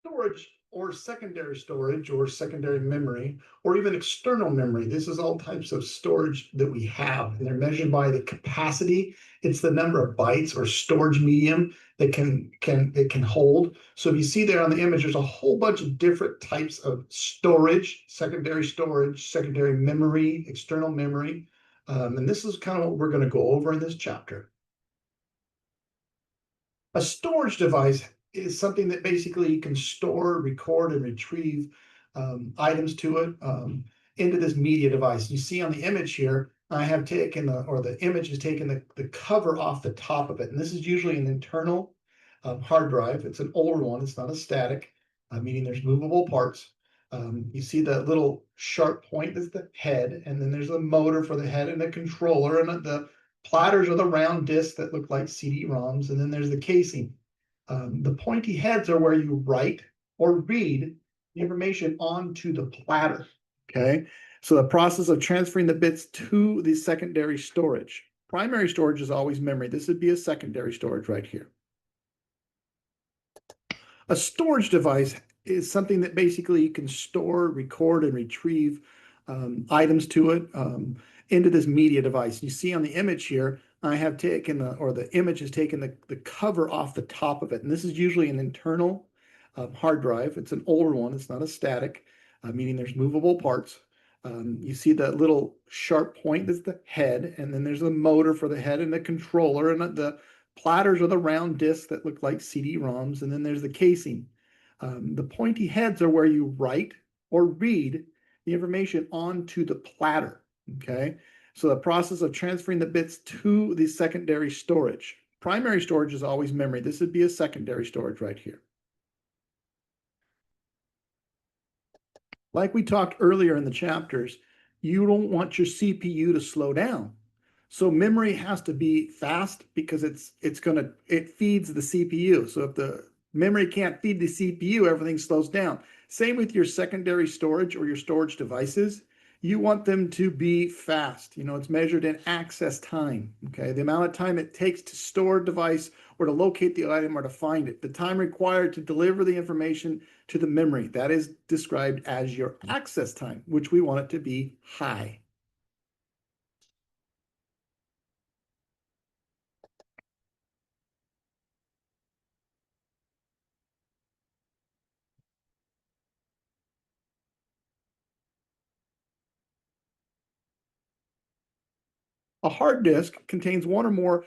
Storage or secondary memory or even external memory. This is all types of storage that we have, and they're measured by the capacity. It's the number of bytes or storage medium that it can hold. So if you see there on the image, there's a whole bunch of different types of storage, secondary memory, external memory. And this is kind of what we're going to go over in this chapter. A storage device is something that basically you can store, record, and retrieve items to it into this media device. You see on the image here, I have taken the image has taken the cover off the top of it. And this is usually an internal hard drive. It's an older one. It's not a static, meaning there's movable parts. You see the little sharp point is the head, and then there's a motor for the head and a controller, and the platters are the round discs that look like CD-ROMs, and then there's the casing. The pointy heads are where you write or read the information onto the platter. Okay, so the process of transferring the bits to the secondary storage. Primary storage is always memory. This would be a secondary storage right here. A storage device is something that basically you can store, record, and retrieve items to it into this media device. You see on the image here, I have taken the image has taken the cover off the top of it. And this is usually an internal hard drive. It's an older one. It's not a static, meaning there's movable parts. You see that little sharp point is the head, and then there's a motor for the head and the controller, and the platters are the round discs that look like CD-ROMs, and then there's the casing. The pointy heads are where you write or read the information onto the platter. Okay, so the process of transferring the bits to the secondary storage. Primary storage is always memory. This would be a secondary storage right here. Like we talked earlier in the chapters, you don't want your CPU to slow down. So memory has to be fast because it feeds the CPU. So if the memory can't feed the CPU, everything slows down. Same with your secondary storage or your storage devices. You want them to be fast. It's measured in access time. Okay, the amount of time it takes to store a device or to locate the item or to find it. The time required to deliver the information to the memory. That is described as your access time, which we want it to be high. A hard disk contains one or more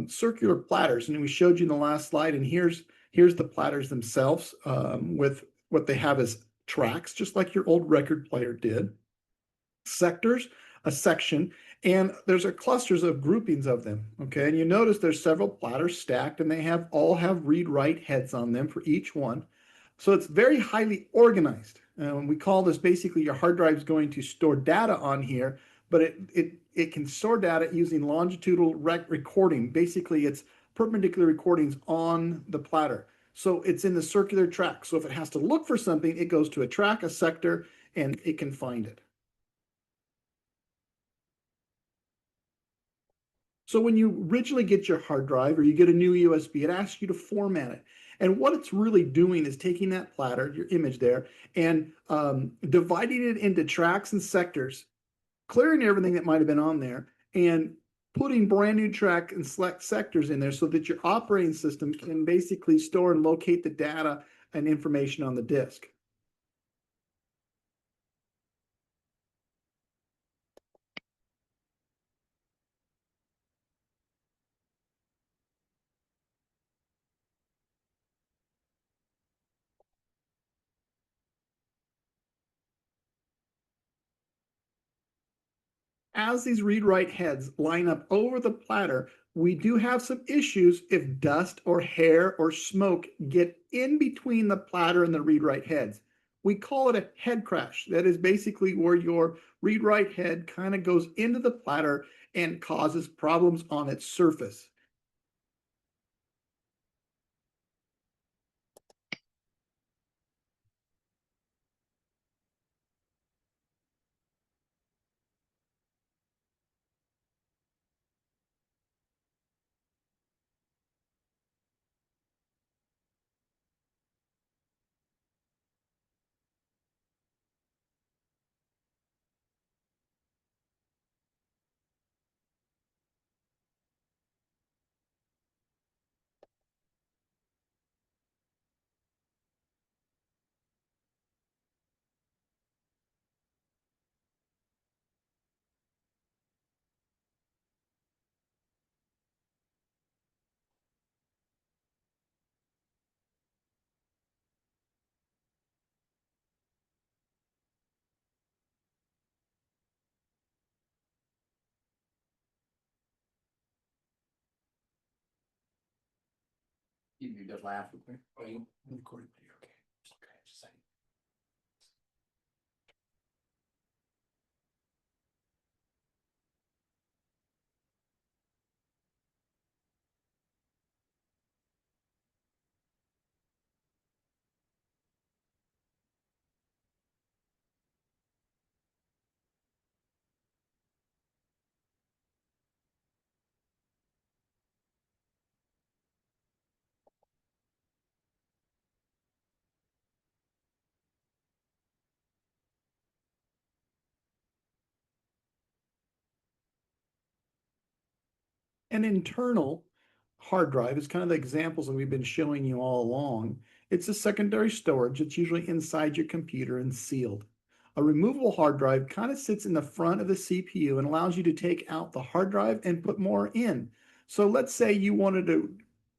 circular platters, and we showed you in the last slide. And here's the platters themselves with what they have as tracks, just like your old record player did. Sectors, a section, and there's clusters of groupings of them. Okay, and you notice there's several platters stacked, and they all have read-write heads on them for each one. So it's very highly organized. We call this basically your hard drive is going to store data on here, but it can store data using longitudinal recording. Basically, it's perpendicular recordings on the platter. So it's in the circular track. So if it has to look for something, it goes to a track, a sector, and it can find it. So when you originally get your hard drive or you get a new USB, it asks you to format it. And what it's really doing is taking that platter, your image there, and dividing it into tracks and sectors, clearing everything that might have been on there, and putting brand new track and select sectors in there so that your operating system can basically store and locate the data and information on the disk. As these read-write heads line up over the platter, we do have some issues if dust or hair or smoke get in between the platter and the read-write heads. We call it a head crash. That is basically where your read-write head kind of goes into the platter and causes problems on its surface. You just laugh real quick. Oh, you recording video, okay. Okay, just a second. An internal hard drive is kind of the examples that we've been showing you all along. It's a secondary storage. It's usually inside your computer and sealed. A removable hard drive kind of sits in the front of the CPU and allows you to take out the hard drive and put more in. So let's say you wanted to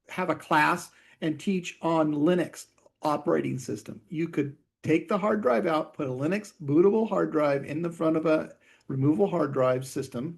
have a class and teach on Linux operating system. You could take the hard drive out, put a Linux bootable hard drive in the front of a removable hard drive system.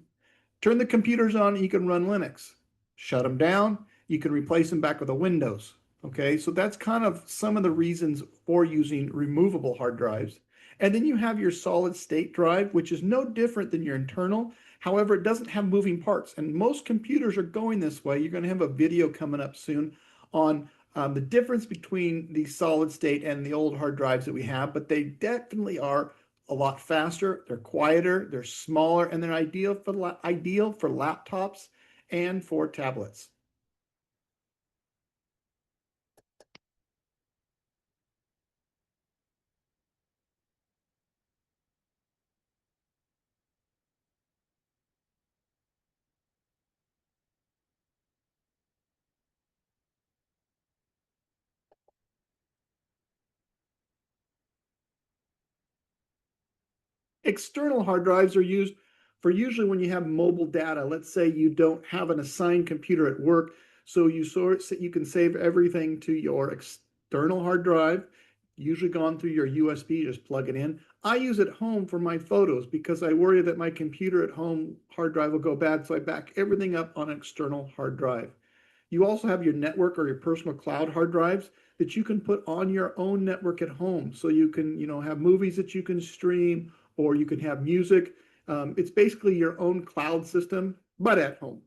Turn the computers on, you can run Linux. Shut them down, you can replace them back with a Windows. Okay, so that's kind of some of the reasons for using removable hard drives. And then you have your solid state drive, which is no different than your internal. However, it doesn't have moving parts. And most computers are going this way. You're going to have a video coming up soon on the difference between the solid state and the old hard drives that we have, but they definitely are a lot faster, they're quieter, they're smaller, and they're ideal for laptops and for tablets. External hard drives are used for usually when you have mobile data. Let's say you don't have an assigned computer at work, so you can save everything to your external hard drive, usually gone through your USB, just plug it in. I use it at home for my photos because I worry that my computer at home hard drive will go bad, so I back everything up on an external hard drive. You also have your network or your personal cloud hard drives that you can put on your own network at home. So you can, have movies that you can stream or you can have music. It's basically your own cloud system, but at home.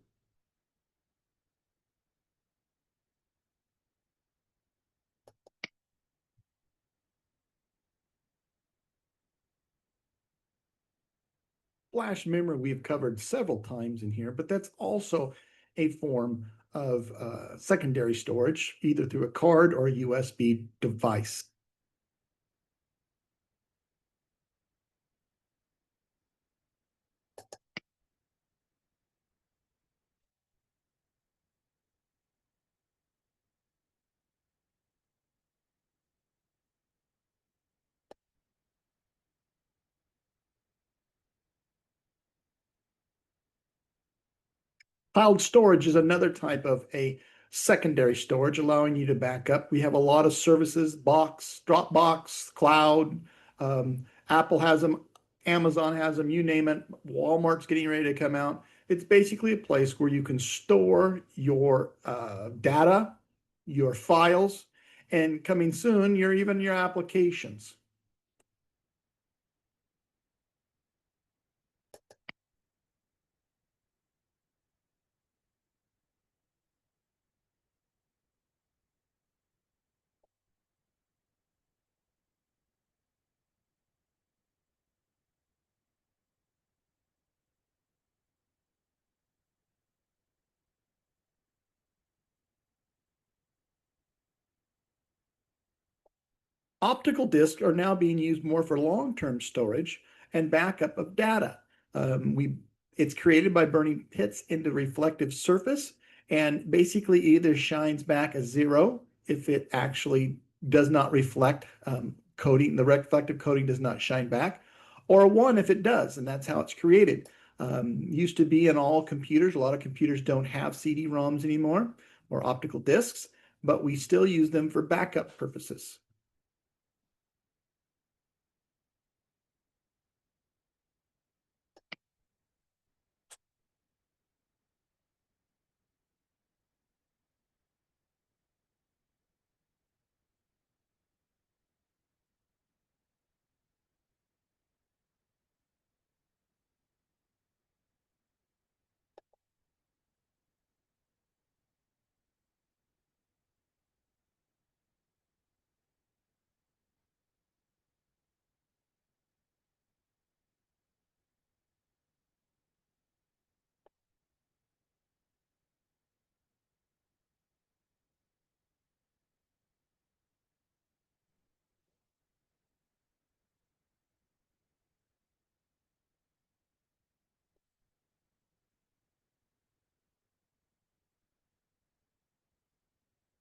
Flash memory we've covered several times in here, but that's also a form of secondary storage, either through a card or a USB device. Cloud storage is another type of a secondary storage, allowing you to back up. We have a lot of services, Box, Dropbox, Cloud. Apple has them, Amazon has them, you name it. Walmart's getting ready to come out. It's basically a place where you can store your data, your files, and coming soon, even your applications. Optical discs are now being used more for long-term storage and backup of data. It's created by burning pits into reflective surface and basically either shines back a zero if it actually does not reflect coating, the reflective coating does not shine back, or a one if it does, and that's how it's created. Used to be in all computers. A lot of computers don't have CD-ROMs anymore or optical discs, but we still use them for backup purposes.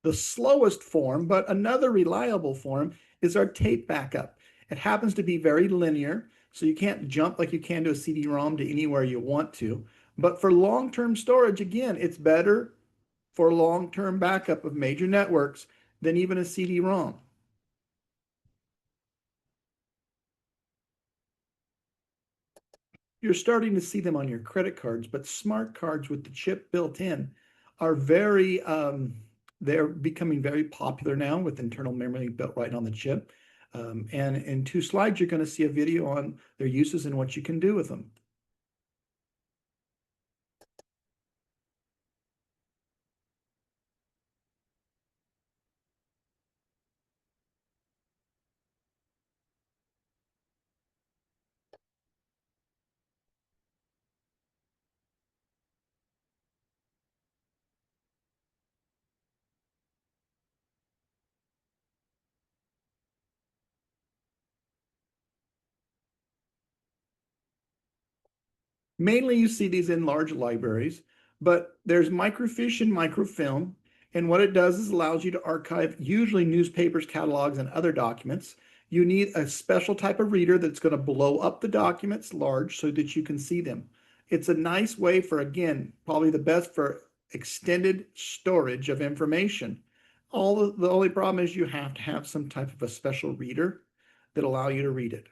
The slowest form, but another reliable form, is our tape backup. It happens to be very linear, so you can't jump like you can to a CD-ROM to anywhere you want to. But for long-term storage, again, it's better for long-term backup of major networks than even a CD-ROM. You're starting to see them on your credit cards, but smart cards with the chip built in are they're becoming very popular now with internal memory built right on the chip. And in 2 slides, you're going to see a video on their uses and what you can do with them. Mainly you see these in large libraries, but there's microfiche and microfilm. And what it does is allows you to archive usually newspapers, catalogs, and other documents. You need a special type of reader that's going to blow up the documents large so that you can see them. It's a nice way for, again, probably the best for extended storage of information. The only problem is you have to have some type of a special reader that allow you to read it.